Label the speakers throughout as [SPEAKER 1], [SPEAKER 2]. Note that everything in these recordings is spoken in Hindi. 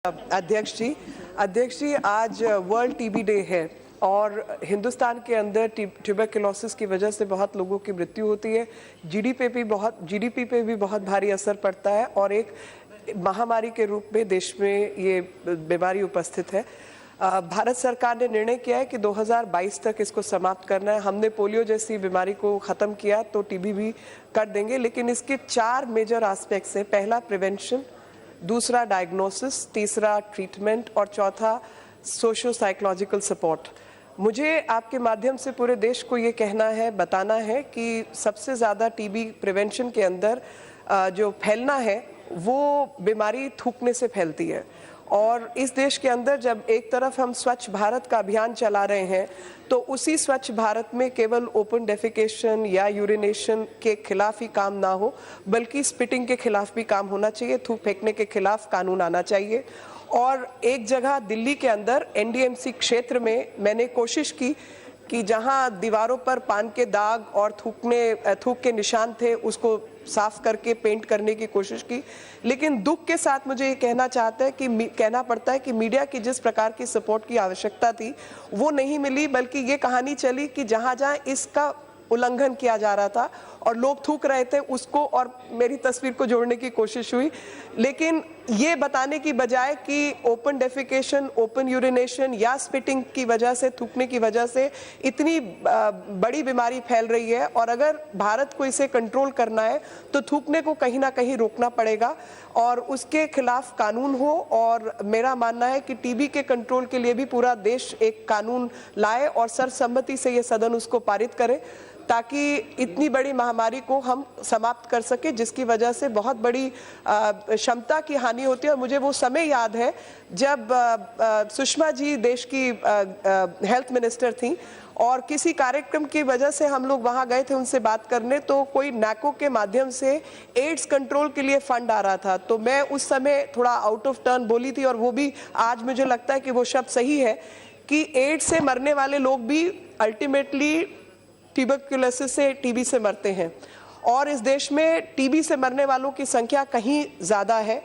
[SPEAKER 1] अध्यक्ष जी आज वर्ल्ड टीबी डे है और हिंदुस्तान के अंदर ट्यूबरकुलोसिस की वजह से बहुत लोगों की मृत्यु होती है। जीडीपी पे भी बहुत भारी असर पड़ता है और एक महामारी के रूप में देश में ये बीमारी उपस्थित है। भारत सरकार ने निर्णय किया है कि 2022 तक इसको समाप्त करना है। हमने पोलियो जैसी बीमारी को ख़त्म किया तो टीबी भी कर देंगे, लेकिन इसके 4 मेजर एस्पेक्ट्स हैं। पहला प्रिवेंशन, दूसरा डायग्नोसिस, तीसरा ट्रीटमेंट और चौथा सोशो साइकोलॉजिकल सपोर्ट। मुझे आपके माध्यम से पूरे देश को ये कहना है, बताना है कि सबसे ज़्यादा टीबी प्रिवेंशन के अंदर जो फैलना है वो बीमारी थूकने से फैलती है। और इस देश के अंदर जब एक तरफ हम स्वच्छ भारत का अभियान चला रहे हैं तो उसी स्वच्छ भारत में केवल ओपन डेफिकेशन या यूरिनेशन के खिलाफ ही काम ना हो, बल्कि स्पिटिंग के खिलाफ भी काम होना चाहिए। थूक फेंकने के खिलाफ कानून आना चाहिए। और एक जगह दिल्ली के अंदर एनडीएमसी क्षेत्र में मैंने कोशिश की कि जहां दीवारों पर पान के दाग और थूक के निशान थे उसको साफ करके पेंट करने की कोशिश की, लेकिन दुख के साथ मुझे ये कहना पड़ता है कि मीडिया की जिस प्रकार की सपोर्ट की आवश्यकता थी वो नहीं मिली, बल्कि ये कहानी चली कि जहां जहां इसका उल्लंघन किया जा रहा था और लोग थूक रहे थे उसको और मेरी तस्वीर को जोड़ने की कोशिश हुई, लेकिन ये बताने की बजाय कि ओपन डेफिकेशन, ओपन यूरिनेशन या स्पिटिंग की वजह से, थूकने की वजह से इतनी बड़ी बीमारी फैल रही है और अगर भारत को इसे कंट्रोल करना है तो थूकने को कहीं ना कहीं रोकना पड़ेगा और उसके खिलाफ कानून हो। और मेरा मानना है कि टीबी के कंट्रोल के लिए भी पूरा देश एक कानून लाए और सर्वसम्मति से ये सदन उसको पारित करे ताकि इतनी बड़ी महामारी को हम समाप्त कर सके, जिसकी वजह से बहुत बड़ी क्षमता की हानि होती है। और मुझे वो समय याद है जब सुषमा जी देश की हेल्थ मिनिस्टर थी और किसी कार्यक्रम की वजह से हम लोग वहां गए थे उनसे बात करने, तो कोई नैको के माध्यम से एड्स कंट्रोल के लिए फंड आ रहा था, तो मैं उस समय थोड़ा आउट ऑफ टर्न बोली थी और वो भी आज मुझे लगता है कि वो शब्द सही है कि एड्स से मरने वाले लोग भी अल्टीमेटली ट्यूबरकुलोसिस से, टीबी से मरते हैं और इस देश में टीबी से मरने वालों की संख्या कहीं ज़्यादा है।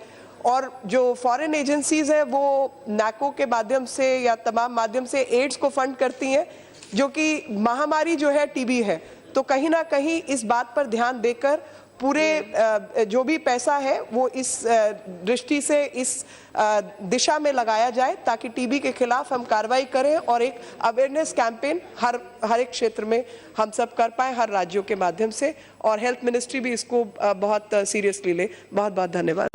[SPEAKER 1] और जो फॉरेन एजेंसीज हैं वो नैको के माध्यम से या तमाम माध्यम से एड्स को फंड करती हैं, जो कि महामारी जो है टीबी है। तो कहीं ना कहीं इस बात पर ध्यान देकर पूरे जो भी पैसा है वो इस दृष्टि से, इस दिशा में लगाया जाए ताकि टीबी के खिलाफ हम कार्रवाई करें और एक अवेयरनेस कैंपेन हर एक क्षेत्र में हम सब कर पाए, हर राज्यों के माध्यम से, और हेल्थ मिनिस्ट्री भी इसको बहुत सीरियसली ले। बहुत बहुत धन्यवाद।